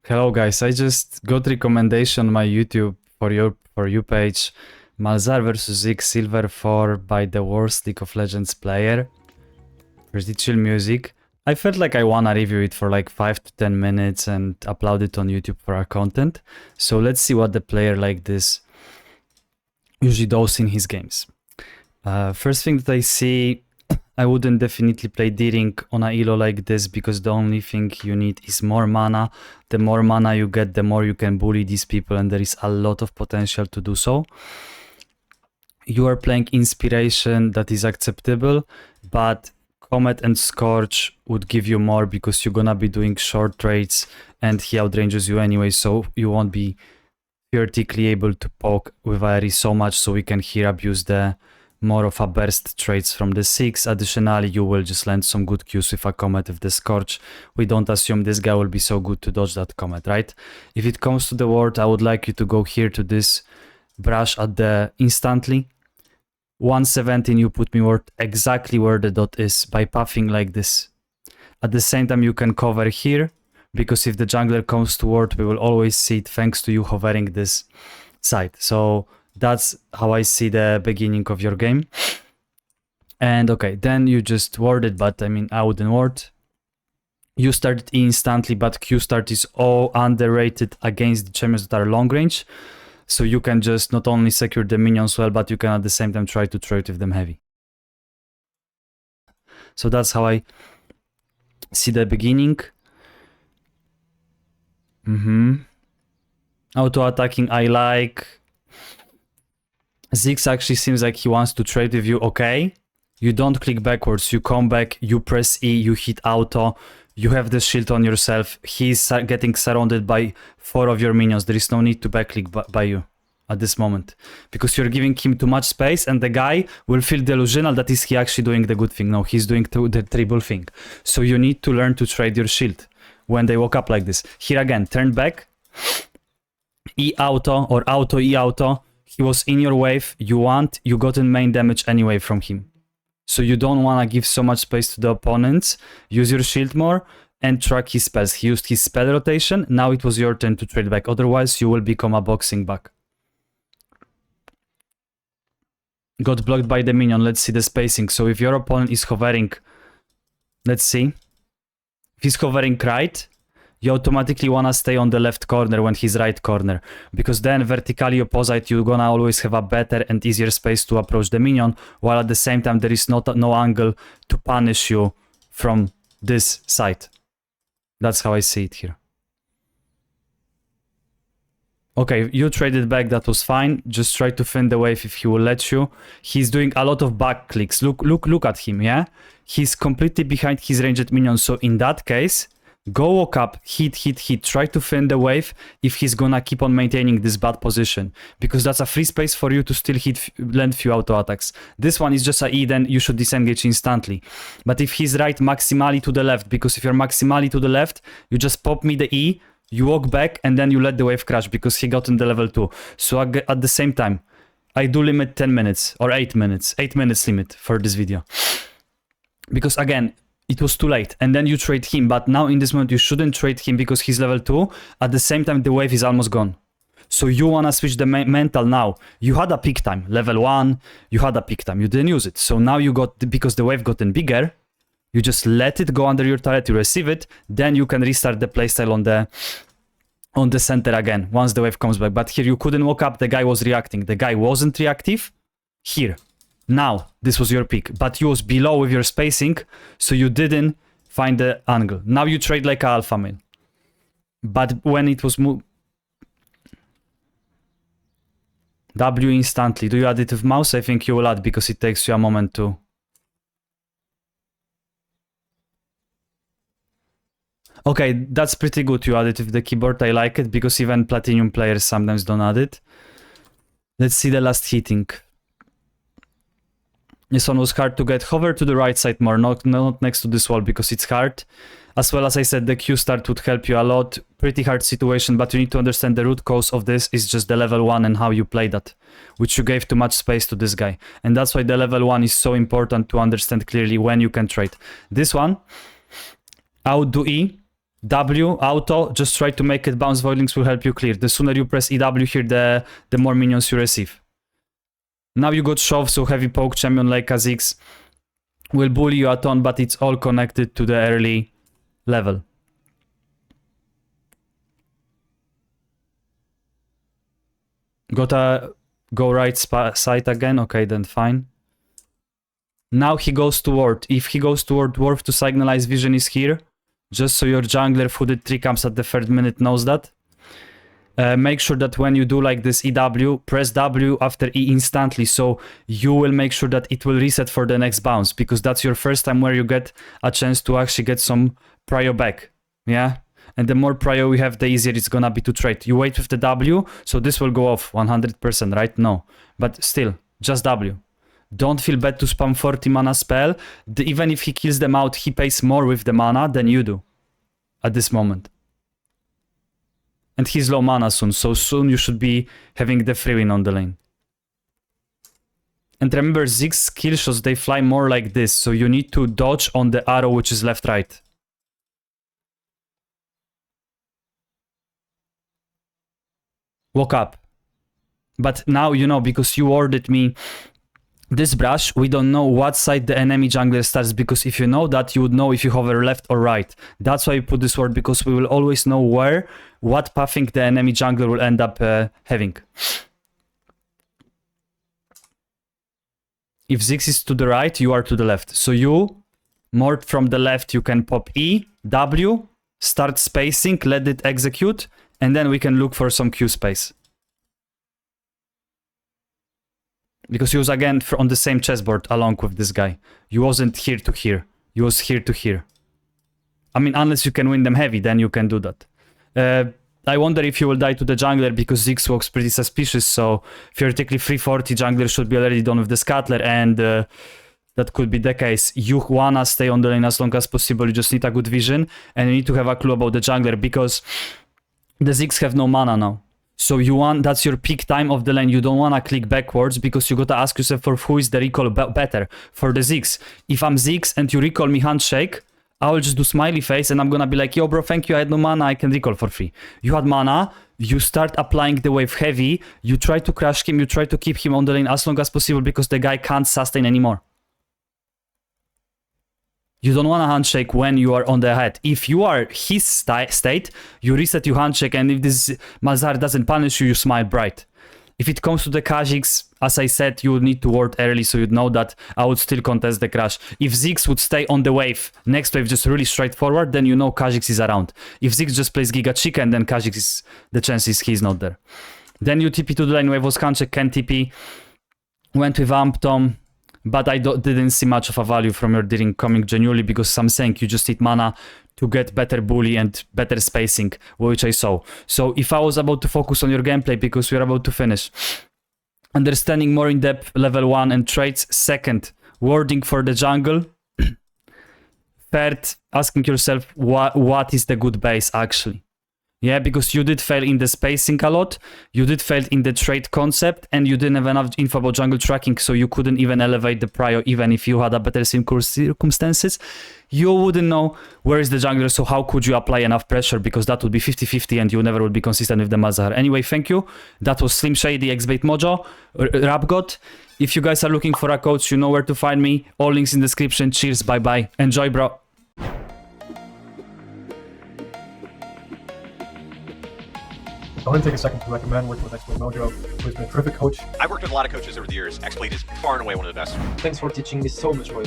Hello guys, I just got recommendation on my YouTube for you page. Malzahar versus X Silver 4 by the worst League of Legends player. Pretty chill music. I felt like I wanna review it for like 5 to 10 minutes and upload it on YouTube for our content. So let's see what the player like this usually does in his games. First thing that I see, I wouldn't definitely play D-Ring on a elo like this because the only thing you need is more mana. The more mana you get, the more you can bully these people, and there is a lot of potential to do so. You are playing Inspiration, that is acceptable, but Comet and Scorch would give you more because you're gonna be doing short trades and he outranges you anyway, so you won't be theoretically able to poke with Aery so much, so we can here abuse the more of a burst trades from the 6. Additionally, you will just land some good Qs with a Comet with the Scorch. We don't assume this guy will be so good to dodge that Comet, right? If it comes to the ward, I would like you to go here to this brush at the instantly. 117, you put me ward exactly where the dot is by puffing like this. At the same time, you can cover here, because if the jungler comes to ward, we will always see it thanks to you hovering this side. So that's how I see the beginning of your game. And okay, then you just ward it, but I mean, I wouldn't ward. You start it instantly, but Q start is all underrated against the champions that are long range. So you can just not only secure the minions well, but you can at the same time try to trade with them heavy. So that's how I see the beginning. Auto attacking I like. Ziggs actually seems like he wants to trade with you. Okay, you don't click backwards, you come back, you press E, you hit auto, you have the shield on yourself. He's getting surrounded by 4 of your minions. There is no need to backclick by you at this moment because you're giving him too much space, and the guy will feel delusional that is he actually doing the good thing. No, he's doing the triple thing. So you need to learn to trade your shield when they walk up like this. Here again, turn back, E auto or auto E auto. He was in your wave, you gotten main damage anyway from him. So you don't want to give so much space to the opponents. Use your shield more and track his spells. He used his spell rotation, now it was your turn to trade back. Otherwise, you will become a boxing bug. Got blocked by the minion, let's see the spacing. So if your opponent is hovering, let's see. If he's hovering right, you automatically want to stay on the left corner when he's right corner, because then vertically opposite you're gonna always have a better and easier space to approach the minion, while at the same time there is no angle to punish you from this side. That's how I see it here. Okay, you traded back, that was fine. Just try to fin the wave if he will let you. He's doing a lot of back clicks. Look at him, yeah? He's completely behind his ranged minion, so in that case, go walk up, hit, try to fin the wave if he's gonna keep on maintaining this bad position, because that's a free space for you to still land few auto attacks. This one is just a E, then you should disengage instantly. But if he's right maximally to the left, because if you're maximally to the left, you just pop me the E, you walk back, and then you let the wave crash because he got in the level 2. So at the same time, I do limit 10 minutes or 8 minutes, 8 minutes limit for this video. Because again, it was too late, and then you trade him, but now in this moment you shouldn't trade him because he's level 2. At the same time, the wave is almost gone. So you wanna switch the mental now. You had a peak time, level 1, you had a peak time, you didn't use it. So now you got, because the wave gotten bigger, you just let it go under your turret, you receive it, then you can restart the playstyle on the center again, once the wave comes back. But here you couldn't walk up, the guy was reacting. The guy wasn't reactive, here. Now, this was your pick, but you was below with your spacing, so you didn't find the angle. Now you trade like an alpha male. But when it was W instantly. Do you add it with mouse? I think you will add, because it takes you a moment to... Okay, that's pretty good, you add it with the keyboard. I like it, because even Platinum players sometimes don't add it. Let's see the last hitting. This one was hard to get. Hover to the right side more, not next to this wall, because it's hard. As well as I said, the Q start would help you a lot. Pretty hard situation, but you need to understand the root cause of this is just the level 1 and how you play that, which you gave too much space to this guy. And that's why the level 1 is so important to understand clearly when you can trade. This one, I would do E, W, auto, just try to make it bounce. Voidlings will help you clear. The sooner you press EW here, the more minions you receive. Now you got shove, so heavy poke champion like Kha'Zix will bully you a ton, but it's all connected to the early level. Gotta go right side again. Okay, then fine. Now he goes to ward. If he goes toward ward to signalize vision is here, just so your jungler who did 3 camps at the 3rd minute knows that. Make sure that when you do like this EW, press W after E instantly, so you will make sure that it will reset for the next bounce, because that's your first time where you get a chance to actually get some prio back. Yeah? And the more prio we have, the easier it's gonna be to trade. You wait with the W, so this will go off 100%, right? No. But still, just W. Don't feel bad to spam 40 mana spell. Even if he kills them out, he pays more with the mana than you do at this moment. And he's low mana soon, so soon you should be having the free win on the lane. And remember, Ziggs kill shots, they fly more like this, so you need to dodge on the arrow which is left-right. Woke up. But now you know, because you ordered me this brush, we don't know what side the enemy jungler starts, because if you know that, you would know if you hover left or right. That's why we put this word, because we will always know what pathing the enemy jungler will end up having. If Ziggs is to the right, you are to the left. So you, more from the left, you can pop E, W, start spacing, let it execute, and then we can look for some Q space. Because he was again on the same chessboard along with this guy. You wasn't here to here. You was here to here. I mean, unless you can win them heavy, then you can do that. I wonder if you will die to the jungler, because Ziggs walks pretty suspicious, so theoretically 340 jungler should be already done with the scuttler, and that could be the case. You wanna stay on the lane as long as possible, you just need a good vision, and you need to have a clue about the jungler, because the Ziggs have no mana now. So you want, that's your peak time of the lane. You don't want to click backwards, because you gotta ask yourself for who is the recall better. For the Ziggs. If I'm Ziggs and you recall me handshake, I will just do smiley face and I'm gonna be like, yo bro, thank you, I had no mana, I can recall for free. You had mana, you start applying the wave heavy, you try to crush him, you try to keep him on the lane as long as possible, because the guy can't sustain anymore. You don't want to handshake when you are on the head. If you are his state, you reset your handshake, and if this Malzahar doesn't punish you, you smile bright. If it comes to the Kha'Zix, as I said, you would need to ward early, so you'd know that I would still contest the crash. If Ziggs would stay on the wave, next wave just really straightforward, then you know Kha'Zix is around. If Ziggs just plays Giga Chicken, then Kha'Zix is, the chances he's not there. Then you TP to the lane, wave was handshake, can TP, went with Amptom. But I didn't see much of a value from your dealing coming genuinely, because I'm saying you just need mana to get better bully and better spacing, which I saw. So if I was about to focus on your gameplay, because we're about to finish, understanding more in depth level 1 and traits. 2nd, warding for the jungle. 3rd, asking yourself what is the good base actually. Yeah, because you did fail in the spacing a lot, you did fail in the trade concept, and you didn't have enough info about jungle tracking, so you couldn't even elevate the prio. Even if you had a better circumstances, you wouldn't know where is the jungler, so how could you apply enough pressure, because that would be 50-50 and you never would be consistent with the Malzahar. Anyway, thank you. That was Slim Shady, xblademojo, Rapgot. If you guys are looking for a coach, you know where to find me. All links in the description. Cheers, bye-bye. Enjoy, bro. I want to take a second to recommend working with xblademojo, who's been a terrific coach. I've worked with a lot of coaches over the years. xBlade is far and away one of the best. Thanks for teaching me so much, Roy.